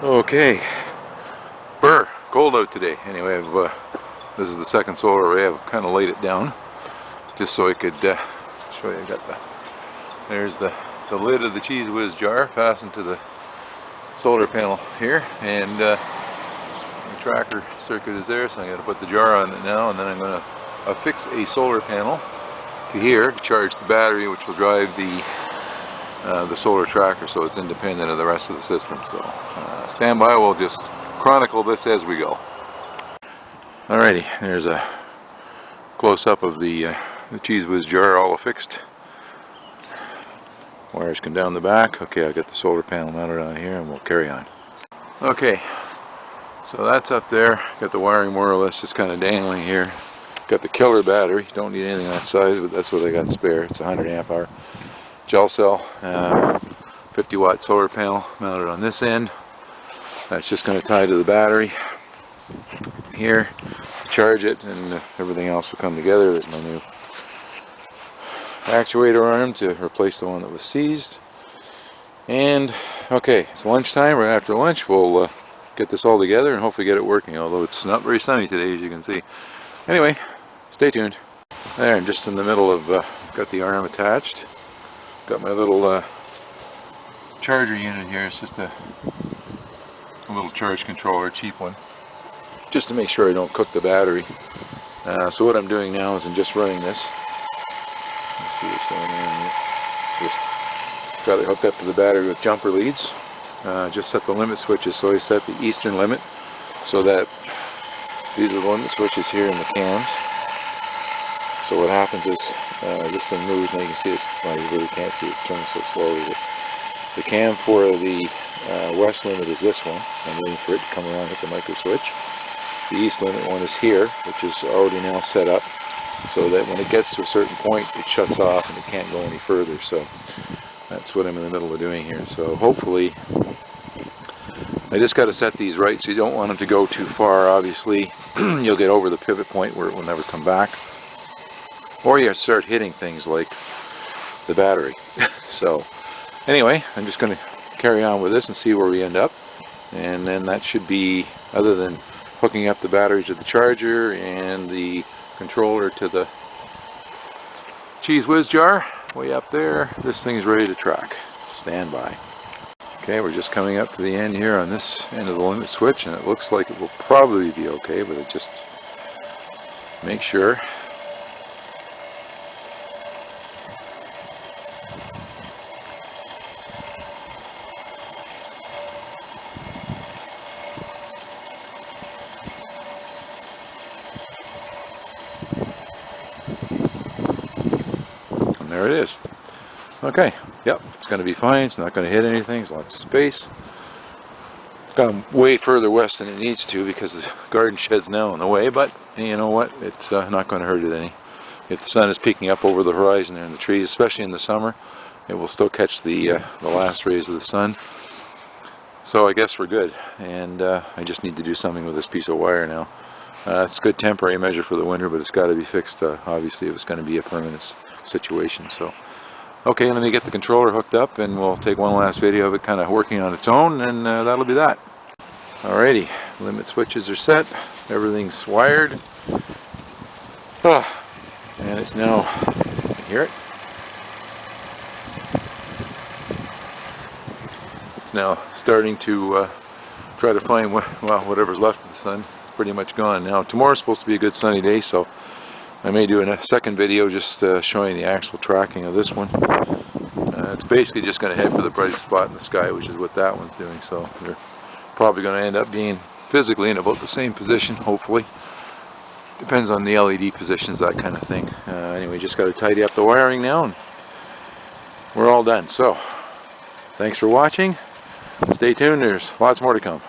Okay, cold out today. Anyway, this is the second solar array. I've kind of laid it down just so I could show you. There's the lid of the Cheez Whiz jar fastened to the solar panel here, and the tracker circuit is there, so I'm going to put the jar on it now, and then I'm going to affix a solar panel to here to charge the battery, which will drive the solar tracker, so it's independent of the rest of the system. So stand by, we'll just chronicle this as we go. Alrighty, there's a close-up of the Cheez Whiz jar all affixed. Wires come down the back. Okay, I've got the solar panel mounted on here, and we'll carry on. Okay, so that's up there. Got the wiring more or less just kind of dangling here. Got the killer battery. Don't need anything that size, but that's what I got spare. It's a 100 amp hour gel cell, 50 watt solar panel mounted on this end. That's just going to tie to the battery here, charge it, and everything else will come together. There's my new actuator arm to replace the one that was seized. And okay, it's lunchtime. Right after lunch we'll get this all together and hopefully get it working, although it's not very sunny today, as you can see. Anyway, stay tuned. There, I'm just in the middle of got the arm attached. Got my little charger unit here. It's just a little charge controller, cheap one, just to make sure I don't cook the battery. So what I'm doing now is I'm just running this. Let's see what's going on here. Just got it hooked up to the battery with jumper leads. Just set the limit switches. So I set the eastern limit so that these are the limit switches here in the cams. So what happens is this thing moves, and you can see it. Well, you really can't see it, it's turning so slowly. But the cam for the west limit is this one. I'm waiting for it to come around, hit the micro switch. The east limit one is here, which is already now set up, so that when it gets to a certain point, it shuts off and it can't go any further. So that's what I'm in the middle of doing here. So hopefully, I just got to set these right, so you don't want them to go too far. Obviously, you'll get over the pivot point where it will never come back, or you start hitting things like the battery. So anyway, I'm just going to carry on with this and see where we end up, and then that should be, other than hooking up the battery to the charger and the controller to the Cheez Whiz jar way up there, this thing is ready to track. Stand by. Okay, we're just coming up to the end here on this end of the limit switch, and it looks like it will probably be okay, but it just make sure. There it is. Okay, yep, it's going to be fine. It's not going to hit anything. There's lots of space. It's gone way further west than it needs to because the garden shed's now in the way, but you know what? It's not going to hurt it any. If the sun is peeking up over the horizon there in the trees, especially in the summer, it will still catch the last rays of the sun. So I guess we're good, and I just need to do something with this piece of wire now. It's a good temporary measure for the winter, but it's got to be fixed, obviously, if it's going to be a permanent situation. So okay, let me get the controller hooked up, and we'll take one last video of it kind of working on its own, and that'll be that. Alrighty, limit switches are set, everything's wired, and it's now, you can hear it, it's now starting to try to find whatever's left of the sun. Pretty much gone now. Tomorrow's supposed to be a good sunny day, so I may do a second video just showing the actual tracking of this one. It's basically just going to head for the brightest spot in the sky, which is what that one's doing. So they're probably going to end up being physically in about the same position, hopefully. Depends on the LED positions, that kind of thing. Anyway, just got to tidy up the wiring now, and we're all done. So thanks for watching. Stay tuned. There's lots more to come.